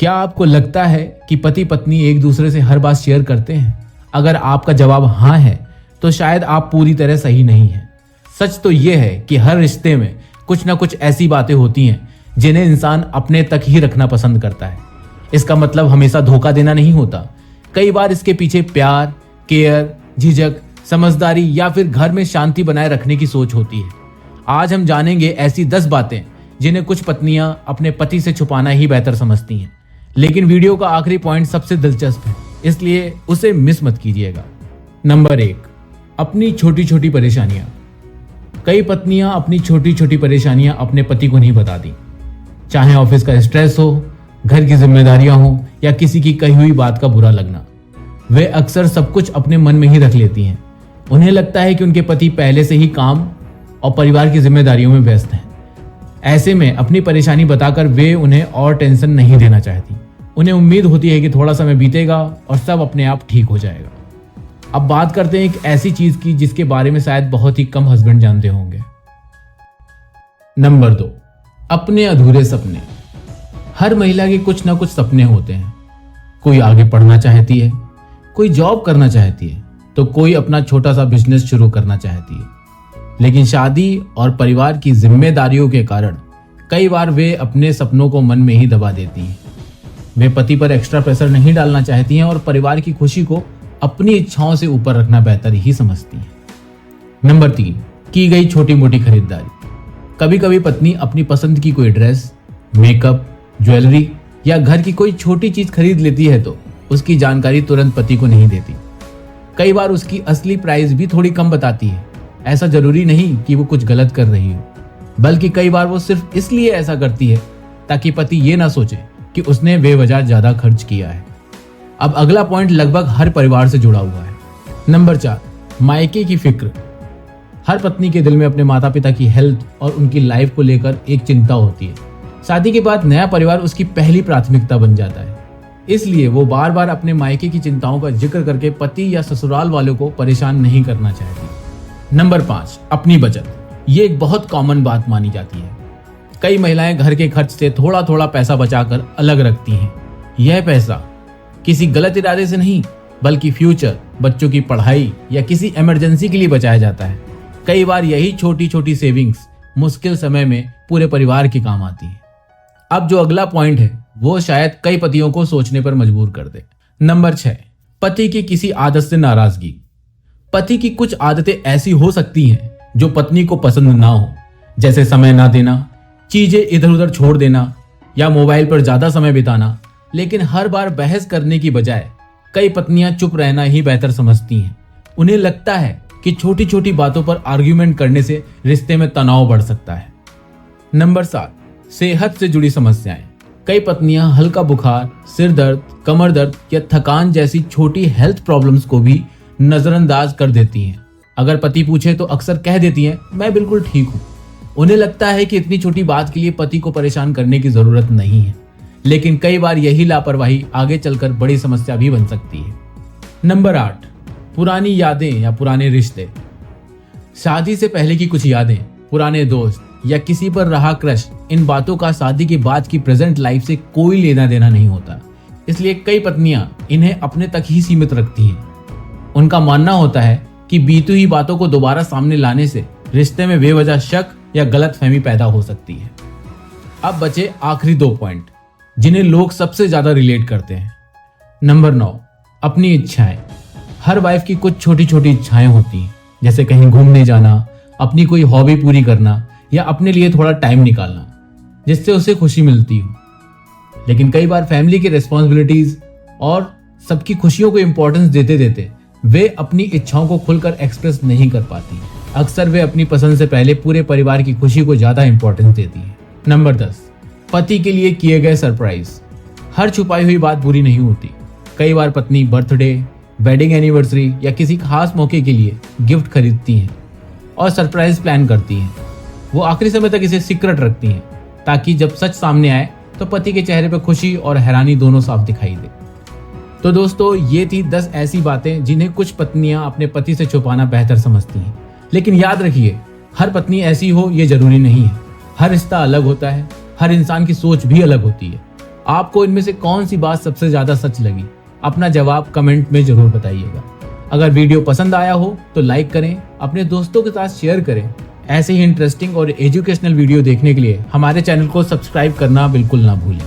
क्या आपको लगता है कि पति पत्नी एक दूसरे से हर बात शेयर करते हैं? अगर आपका जवाब हाँ है तो शायद आप पूरी तरह सही नहीं हैं। सच तो यह है कि हर रिश्ते में कुछ ना कुछ ऐसी बातें होती हैं जिन्हें इंसान अपने तक ही रखना पसंद करता है। इसका मतलब हमेशा धोखा देना नहीं होता। कई बार इसके पीछे प्यार, केयर, झिझक, समझदारी या फिर घर में शांति बनाए रखने की सोच होती है। आज हम जानेंगे ऐसी 10 बातें जिन्हें कुछ पत्नियां अपने पति से छुपाना ही बेहतर समझती हैं। लेकिन वीडियो का आखिरी पॉइंट सबसे दिलचस्प है, इसलिए उसे मिस मत कीजिएगा। नंबर 1, अपनी छोटी छोटी परेशानियां। कई पत्नियां अपनी छोटी छोटी परेशानियां अपने पति को नहीं बताती। चाहे ऑफिस का स्ट्रेस हो, घर की जिम्मेदारियां हो या किसी की कही हुई बात का बुरा लगना, वे अक्सर सब कुछ अपने मन में ही रख लेती हैं। उन्हें लगता है कि उनके पति पहले से ही काम और परिवार की जिम्मेदारियों में व्यस्त हैं। ऐसे में अपनी परेशानी बताकर वे उन्हें और टेंशन नहीं देना चाहती। उन्हें उम्मीद होती है कि थोड़ा समय बीतेगा और सब अपने आप ठीक हो जाएगा। अब बात करते हैं एक ऐसी चीज की जिसके बारे में शायद बहुत ही कम हस्बैंड जानते होंगे। नंबर 2, अपने अधूरे सपने। हर महिला के कुछ ना कुछ सपने होते हैं। कोई आगे पढ़ना चाहती है, कोई जॉब करना चाहती है, तो कोई अपना छोटा सा बिजनेस शुरू करना चाहती है। लेकिन शादी और परिवार की जिम्मेदारियों के कारण कई बार वे अपने सपनों को मन में ही दबा देती हैं। वे पति पर एक्स्ट्रा प्रेशर नहीं डालना चाहती हैं और परिवार की खुशी को अपनी इच्छाओं से ऊपर रखना बेहतर ही समझती हैं। नंबर 3, की गई छोटी मोटी खरीदारी। कभी कभी पत्नी अपनी पसंद की कोई ड्रेस, मेकअप, ज्वेलरी या घर की कोई छोटी चीज खरीद लेती है तो उसकी जानकारी तुरंत पति को नहीं देती। कई बार उसकी असली प्राइस भी थोड़ी कम बताती है। ऐसा जरूरी नहीं कि वो कुछ गलत कर रही हो, बल्कि कई बार वो सिर्फ इसलिए ऐसा करती है ताकि पति ये ना सोचे कि उसने बेवजह ज्यादा खर्च किया है। अब अगला पॉइंट लगभग हर परिवार से जुड़ा हुआ है। नंबर 4, मायके की फिक्र। हर पत्नी के दिल में अपने माता पिता की हेल्थ और उनकी लाइफ को लेकर एक चिंता होती है। शादी के बाद नया परिवार उसकी पहली प्राथमिकता बन जाता है, इसलिए वो बार बार अपने मायके की चिंताओं का जिक्र करके पति या ससुराल वालों को परेशान नहीं करना चाहती। नंबर 5, अपनी बचत। ये एक बहुत कॉमन बात मानी जाती है। कई महिलाएं घर के खर्च से थोड़ा थोड़ा पैसा बचाकर अलग रखती हैं। यह पैसा किसी गलत इरादे से नहीं, बल्कि फ्यूचर, बच्चों की पढ़ाई या किसी इमरजेंसी के लिए बचाया जाता है। कई बार यही छोटी छोटी सेविंग्स मुश्किल समय में पूरे परिवार के काम आती है। अब जो अगला पॉइंट है वो शायद कई पतियों को सोचने पर मजबूर कर दे। नंबर 6, पति की किसी आदत से नाराजगी। पति की कुछ आदतें ऐसी हो सकती हैं जो पत्नी को पसंद ना हो, जैसे समय ना देना, चीजें इधर उधर छोड़ देना या मोबाइल पर ज्यादा समय बिताना। लेकिन हर बार बहस करने की बजाय कई पत्नियां चुप रहना ही बेहतर समझती हैं। उन्हें लगता है कि छोटी छोटी बातों पर आर्ग्यूमेंट करने से रिश्ते में तनाव बढ़ सकता है। नंबर 7, सेहत से जुड़ी समस्याएं। कई पत्नियां हल्का बुखार, सिर दर्द, कमर दर्द या थकान जैसी छोटी हेल्थ प्रॉब्लम्स को भी नजरअंदाज कर देती हैं। अगर पति पूछे तो अक्सर कह देती हैं, मैं बिल्कुल ठीक हूं। उन्हें लगता है कि इतनी छोटी बात के लिए पति को परेशान करने की जरूरत नहीं है, लेकिन कई बार यही लापरवाही आगे चलकर बड़ी समस्या भी बन सकती है। नंबर 8, पुरानी यादें या पुराने रिश्ते। शादी से पहले की कुछ यादें, पुराने दोस्त या किसी पर रहा क्रश, इन बातों का शादी के बाद की प्रेजेंट लाइफ से कोई लेना देना नहीं होता। इसलिए कई पत्नियां इन्हें अपने तक ही सीमित रखती हैं। उनका मानना होता है कि बीती हुई बातों को दोबारा सामने लाने से रिश्ते में बेवजह शक या गलतफहमी पैदा हो सकती है। अब बचे आखिरी 2 पॉइंट जिन्हें लोग सबसे ज्यादा रिलेट करते हैं। नंबर 9, अपनी इच्छाएं। हर वाइफ की कुछ छोटी छोटी इच्छाएं होती हैं, जैसे कहीं घूमने जाना, अपनी कोई हॉबी पूरी करना या अपने लिए थोड़ा टाइम निकालना, जिससे उसे खुशी मिलती हो। लेकिन कई बार फैमिली की रिस्पॉन्सिबिलिटीज और सबकी खुशियों को इंपॉर्टेंस देते देते वे अपनी इच्छाओं को खुलकर एक्सप्रेस नहीं कर पाती। अक्सर वे अपनी पसंद से पहले पूरे परिवार की खुशी को ज्यादा इंपॉर्टेंस देती है। नंबर 10, पति के लिए किए गए सरप्राइज। हर छुपाई हुई बात बुरी नहीं होती। कई बार पत्नी बर्थडे, वेडिंग एनिवर्सरी या किसी खास मौके के लिए गिफ्ट खरीदती हैं और सरप्राइज प्लान करती हैं। वो आखिरी समय तक इसे सीक्रेट रखती हैं ताकि जब सच सामने आए तो पति के चेहरे पर खुशी और हैरानी दोनों साफ दिखाई दे। तो दोस्तों, ये थी 10 ऐसी बातें जिन्हें कुछ पत्नियां अपने पति से छुपाना बेहतर समझती हैं। लेकिन याद रखिए, हर पत्नी ऐसी हो ये जरूरी नहीं है। हर रिश्ता अलग होता है, हर इंसान की सोच भी अलग होती है। आपको इनमें से कौन सी बात सबसे ज्यादा सच लगी? अपना जवाब कमेंट में जरूर बताइएगा। अगर वीडियो पसंद आया हो तो लाइक करें, अपने दोस्तों के साथ शेयर करें। ऐसे ही इंटरेस्टिंग और एजुकेशनल वीडियो देखने के लिए हमारे चैनल को सब्सक्राइब करना बिल्कुल ना भूलें।